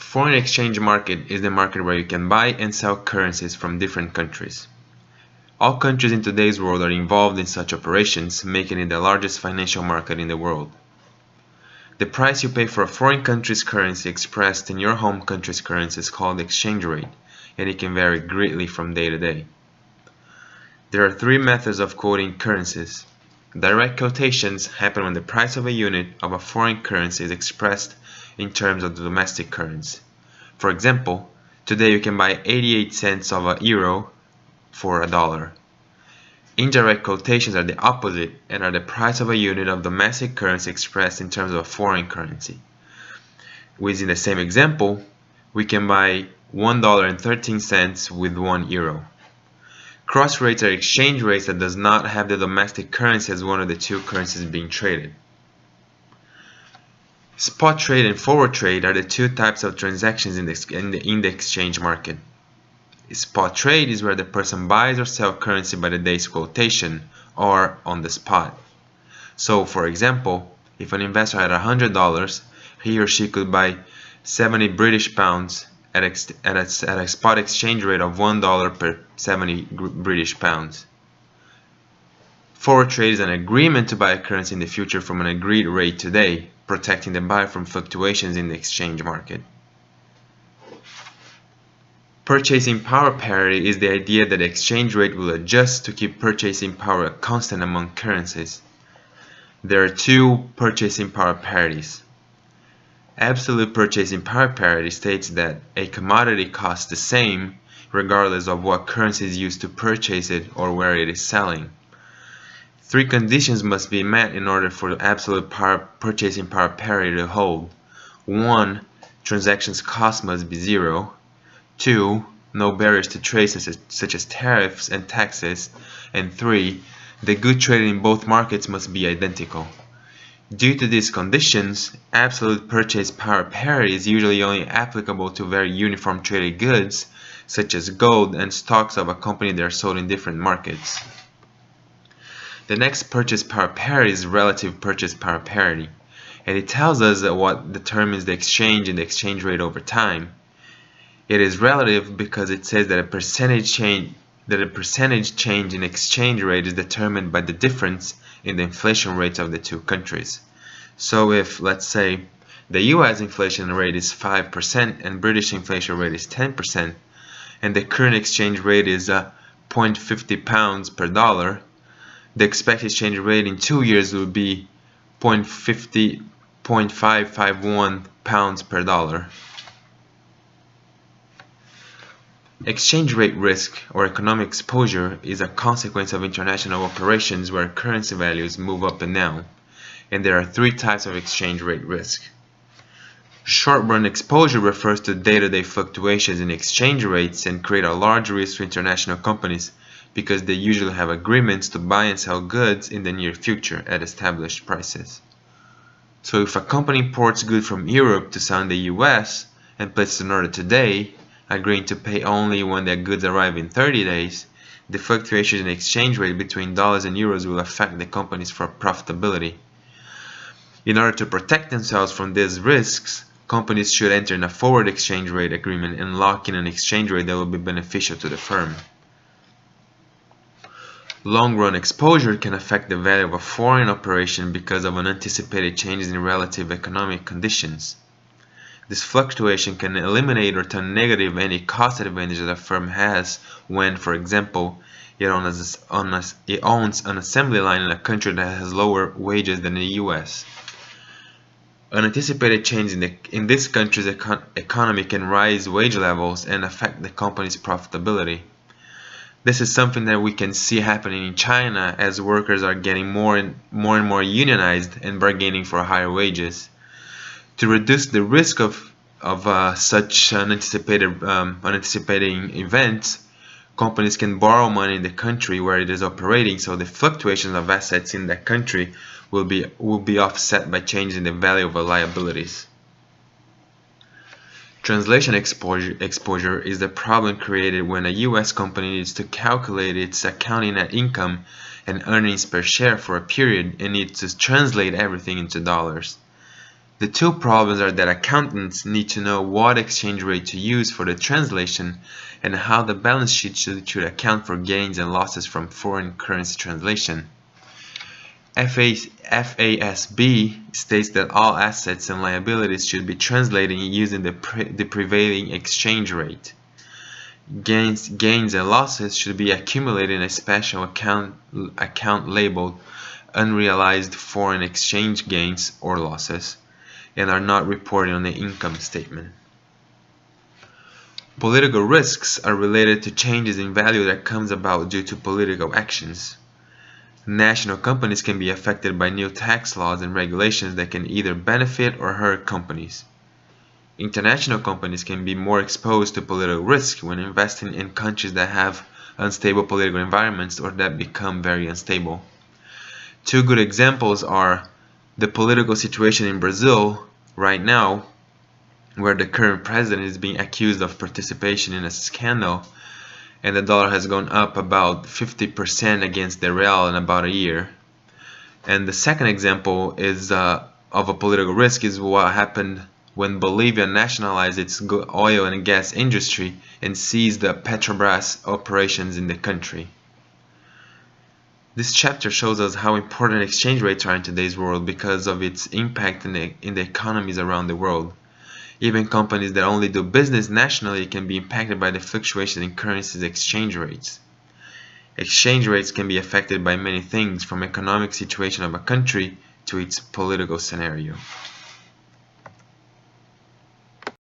Foreign exchange market is the market where you can buy and sell currencies from different countries. All countries in today's world are involved in such operations, making it the largest financial market in the world. The price you pay for a foreign country's currency expressed in your home country's currency is called the exchange rate, and it can vary greatly from day to day. There are three methods of quoting currencies. Direct quotations happen when the price of a unit of a foreign currency is expressed in terms of the domestic currency. For example, today you can buy 88 cents of a euro for $1. Indirect quotations are the opposite and are the price of a unit of domestic currency expressed in terms of a foreign currency. Within the same example, we can buy $1.13 with 1 euro. Cross rates are exchange rates that does not have the domestic currency as one of the two currencies being traded. Spot trade and forward trade are the two types of transactions in the exchange market. Spot trade is where the person buys or sells currency by the day's quotation or on the spot. So, for example, if an investor had $100, he or she could buy 70 British pounds at a spot exchange rate of $1 per 70 British pounds. Forward trade is an agreement to buy a currency in the future from an agreed rate today, protecting the buyer from fluctuations in the exchange market. Purchasing power parity is the idea that the exchange rate will adjust to keep purchasing power constant among currencies. There are two purchasing power parities. Absolute purchasing power parity states that a commodity costs the same regardless of what currency is used to purchase it or where it is selling. Three conditions must be met in order for the absolute purchasing power parity to hold. 1. Transactions cost must be 0. 2. No barriers to trade such as tariffs and taxes. And 3. The good traded in both markets must be identical. Due to these conditions, absolute purchase power parity is usually only applicable to very uniform traded goods, such as gold and stocks of a company that are sold in different markets. The next purchase power parity is relative purchase power parity, and it tells us what determines the exchange and the exchange rate over time. It is relative because it says that a percentage change in exchange rate is determined by the difference in the inflation rates of the two countries. So if, let's say, the US inflation rate is 5% and British inflation rate is 10%, and the current exchange rate is 0.50 pounds per dollar, the expected exchange rate in 2 years will be 0.551 pounds per dollar. Exchange rate risk or economic exposure is a consequence of international operations where currency values move up and down, and there are three types of exchange rate risk. Short-run exposure refers to day-to-day fluctuations in exchange rates and create a large risk for international companies because they usually have agreements to buy and sell goods in the near future at established prices. So if a company imports goods from Europe to sell in the US and places an order today, agreeing to pay only when their goods arrive in 30 days, the fluctuations in exchange rate between dollars and euros will affect the company's profitability. In order to protect themselves from these risks, companies should enter in a forward exchange rate agreement and lock in an exchange rate that will be beneficial to the firm. Long-run exposure can affect the value of a foreign operation because of unanticipated changes in relative economic conditions. This fluctuation can eliminate or turn negative any cost advantage that a firm has when, for example, it owns an assembly line in a country that has lower wages than the US. Unanticipated change in this country's economy can raise wage levels and affect the company's profitability. This is something that we can see happening in China as workers are getting more and more unionized and bargaining for higher wages. To reduce the risk of such unanticipating events, companies can borrow money in the country where it is operating, so the fluctuations of assets in that country will be offset by changes in the value of the liabilities. Translation exposure is the problem created when a US company needs to calculate its accounting net income and earnings per share for a period and needs to translate everything into dollars. The two problems are that accountants need to know what exchange rate to use for the translation and how the balance sheet should account for gains and losses from foreign currency translation. FASB states that all assets and liabilities should be translated using the prevailing exchange rate. Gains and losses should be accumulated in a special account labeled unrealized foreign exchange gains or losses and are not reported on the income statement. Political risks are related to changes in value that comes about due to political actions. National companies can be affected by new tax laws and regulations that can either benefit or hurt companies. International companies can be more exposed to political risk when investing in countries that have unstable political environments or that become very unstable. Two good examples are the political situation in Brazil right now, where the current president is being accused of participation in a scandal, and the dollar has gone up about 50% against the real in about a year. And the second example is of a political risk is what happened when Bolivia nationalized its oil and gas industry and seized the Petrobras operations in the country. This chapter shows us how important exchange rates are in today's world because of its impact in the economies around the world. Even companies that only do business nationally can be impacted by the fluctuation in currencies exchange rates. Exchange rates can be affected by many things, from economic situation of a country to its political scenario.